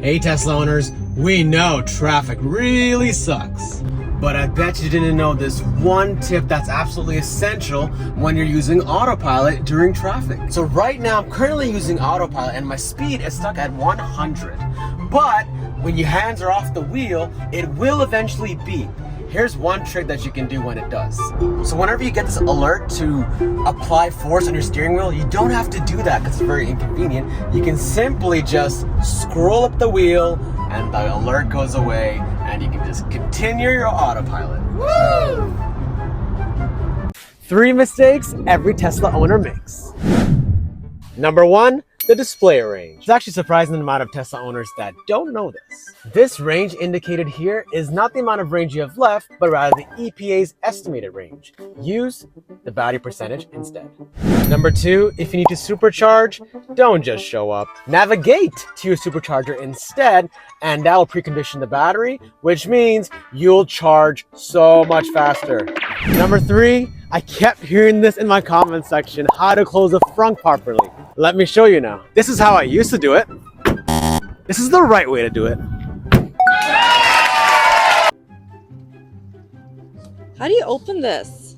Hey Tesla owners, we know traffic really sucks. But I bet you didn't know this one tip that's absolutely essential when you're using autopilot during traffic. So right now I'm currently using autopilot and my speed is stuck at 100. But when your hands are off the wheel, it will eventually beep. Here's one trick that you can do when it does. So whenever you get this alert to apply force on your steering wheel, you don't have to do that because it's very inconvenient. You can simply just scroll up the wheel and the alert goes away and you can just continue your autopilot. Woo! 3 mistakes every Tesla owner makes. Number 1, the display range. It's actually surprising the amount of Tesla owners that don't know this. This range indicated here is not the amount of range you have left, but rather the EPA's estimated range. Use the battery percentage instead. Number 2, if you need to supercharge, don't just show up. Navigate to your supercharger instead, and that will precondition the battery, which means you'll charge so much faster. Number 3, I kept hearing this in my comment section, how to close the front properly. Let me show you now. This is how I used to do it. This is the right way to do it. How do you open this?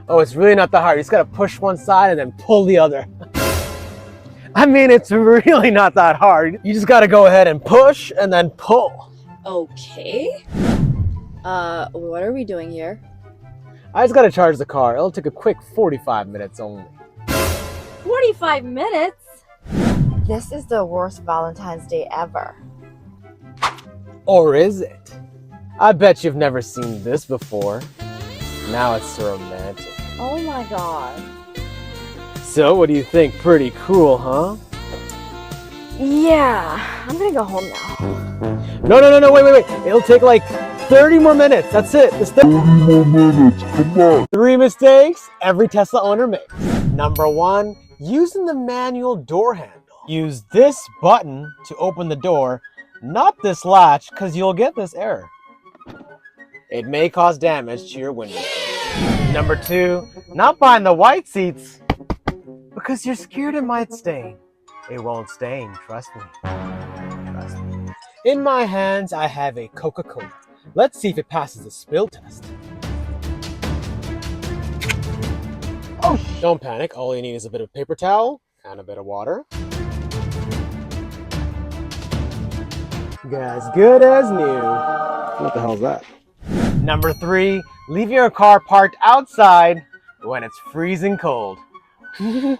Oh, it's really not that hard. You just gotta push one side and then pull the other. I mean, it's really not that hard. You just gotta go ahead and push and then pull. Okay. What are we doing here? I just gotta charge the car. It'll take a quick 45 minutes only. 45 minutes? This is the worst Valentine's Day ever. Or is it? I bet you've never seen this before. Now it's so romantic. Oh my god. So what do you think? Pretty cool, huh? Yeah, I'm gonna go home now. No, wait. It'll take like 30 more minutes. That's it. Just 30 more minutes. Come on. 3 mistakes every Tesla owner makes. Number 1, using the manual door handle. Use this button to open the door, not this latch, because you'll get this error. It may cause damage to your window. Number 2, not buying the white seats because you're scared it might stain. It won't stain, trust me. Trust me. In my hands, I have a Coca-Cola. Let's see if it passes the spill test. Oh, don't panic. All you need is a bit of paper towel and a bit of water. As good as new. What the hell is that? Number 3, leave your car parked outside when it's freezing cold. And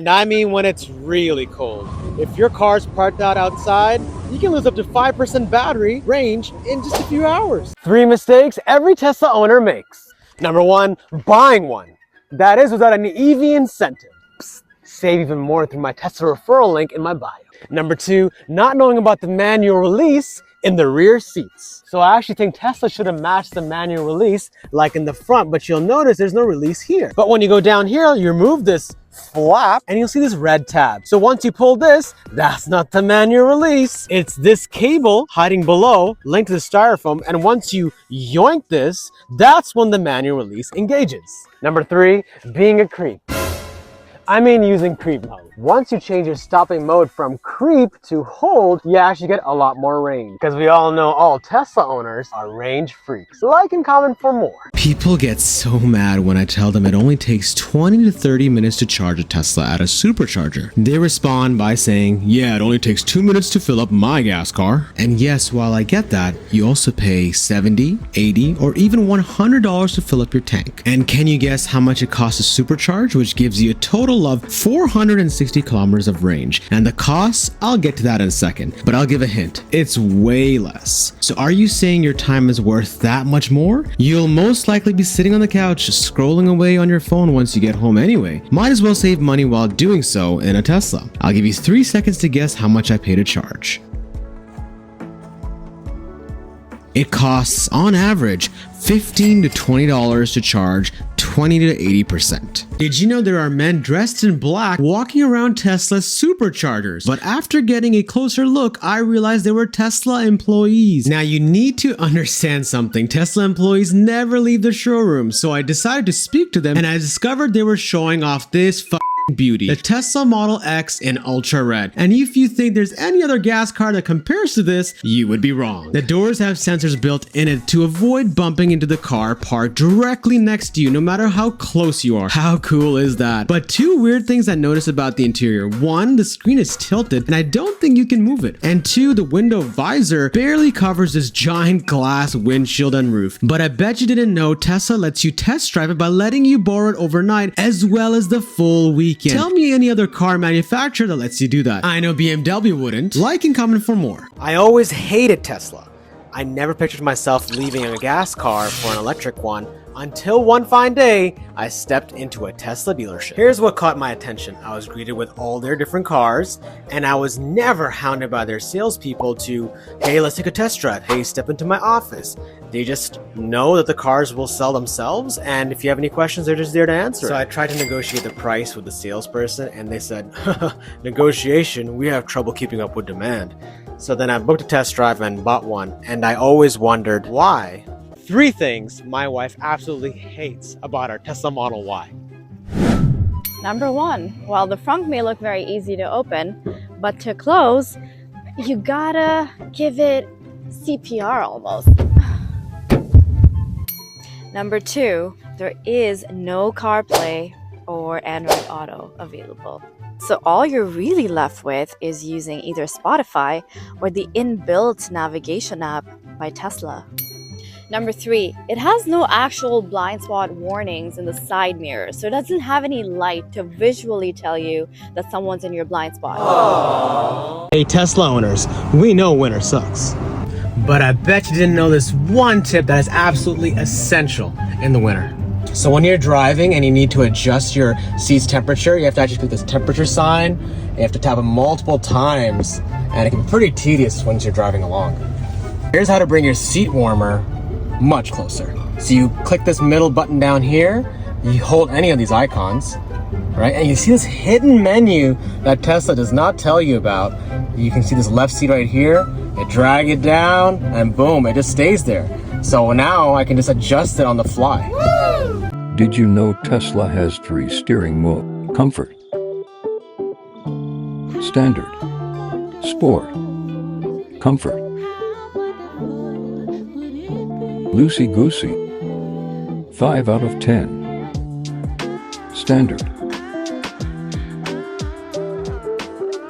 I mean when it's really cold. If your car's parked out outside, you can lose up to 5% battery range in just a few hours. 3 mistakes every Tesla owner makes. Number 1, buying one. That is without any EV incentive. Psst, save even more through my Tesla referral link in my bio. Number 2, not knowing about the manual release in the rear seats. So I actually think Tesla should have matched the manual release like in the front, but you'll notice there's no release here. But when you go down here, you remove this flap and you'll see this red tab. So once you pull this, that's not the manual release. It's this cable hiding below, linked to the styrofoam, and once you yoink this, that's when the manual release engages. Number 3, being a creep. I mean using creep mode. Once you change your stopping mode from creep to hold, you actually get a lot more range. Because we all know all Tesla owners are range freaks. Like and comment for more. People get so mad when I tell them it only takes 20 to 30 minutes to charge a Tesla at a supercharger. They respond by saying, yeah, it only takes 2 minutes to fill up my gas car. And yes, while I get that, you also pay $70, $80, or even $100 to fill up your tank. And can you guess how much it costs to supercharge, which gives you a total of 460 kilometers of range? And the costs, I'll get to that in a second, but I'll give a hint. It's way less. So are you saying your time is worth that much more? You'll most likely be sitting on the couch scrolling away on your phone once you get home anyway. Might as well save money while doing so in a Tesla. I'll give you 3 seconds to guess how much I pay to charge. It costs, on average, $15 to $20 to charge 20 to 80%. Did you know there are men dressed in black walking around Tesla superchargers? But after getting a closer look, I realized they were Tesla employees. Now you need to understand something. Tesla employees never leave the showroom, so I decided to speak to them and I discovered they were showing off this beauty, the Tesla Model X in ultra red. And if you think there's any other gas car that compares to this, you would be wrong. The doors have sensors built in it to avoid bumping into the car parked directly next to you, no matter how close you are. How cool is that? But two weird things I noticed about the interior. One, the screen is tilted and I don't think you can move it. And two, the window visor barely covers this giant glass windshield and roof. But I bet you didn't know Tesla lets you test drive it by letting you borrow it overnight as well as the full weekend. Tell me any other car manufacturer that lets you do that. I know BMW wouldn't. Like and comment for more. I always hated Tesla. I never pictured myself leaving a gas car for an electric one until one fine day, I stepped into a Tesla dealership. Here's what caught my attention. I was greeted with all their different cars, and I was never hounded by their salespeople to, hey, let's take a test drive. Hey, step into my office. They just know that the cars will sell themselves, and if you have any questions, they're just there to answer. So I tried to negotiate the price with the salesperson, and they said, negotiation, we have trouble keeping up with demand. So then I booked a test drive and bought one, and I always wondered why. 3 things my wife absolutely hates about our Tesla Model Y. Number 1, while the front may look very easy to open, but to close, you gotta give it CPR almost. Number 2, there is no CarPlay or Android Auto available. So all you're really left with is using either Spotify or the inbuilt navigation app by Tesla. Number 3, it has no actual blind spot warnings in the side mirror, so it doesn't have any light to visually tell you that someone's in your blind spot. Aww. Hey Tesla owners, we know winter sucks. But I bet you didn't know this one tip that is absolutely essential in the winter. So when you're driving and you need to adjust your seat's temperature, you have to actually click this temperature sign. You have to tap it multiple times, and it can be pretty tedious once you're driving along. Here's how to bring your seat warmer much closer. So you click this middle button down here, you hold any of these icons, right? And you see this hidden menu that Tesla does not tell you about. You can see this left seat right here, you drag it down, and boom, it just stays there. So now I can just adjust it on the fly. Did you know Tesla has 3 steering modes? Comfort, Standard, Sport, Comfort. Loosey-goosey, 5 out of 10. Standard.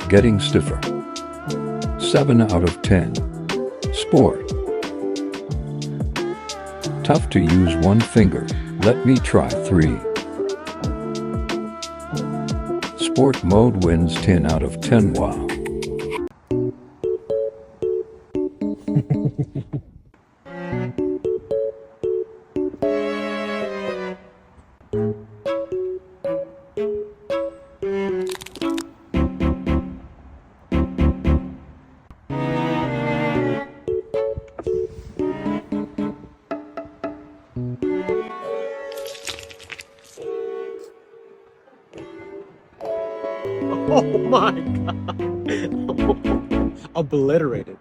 Getting stiffer, 7 out of 10. Sport. Tough to use one finger. Let me try 3. Sport mode wins 10 out of 10. Wow. Oh my god. Obliterated.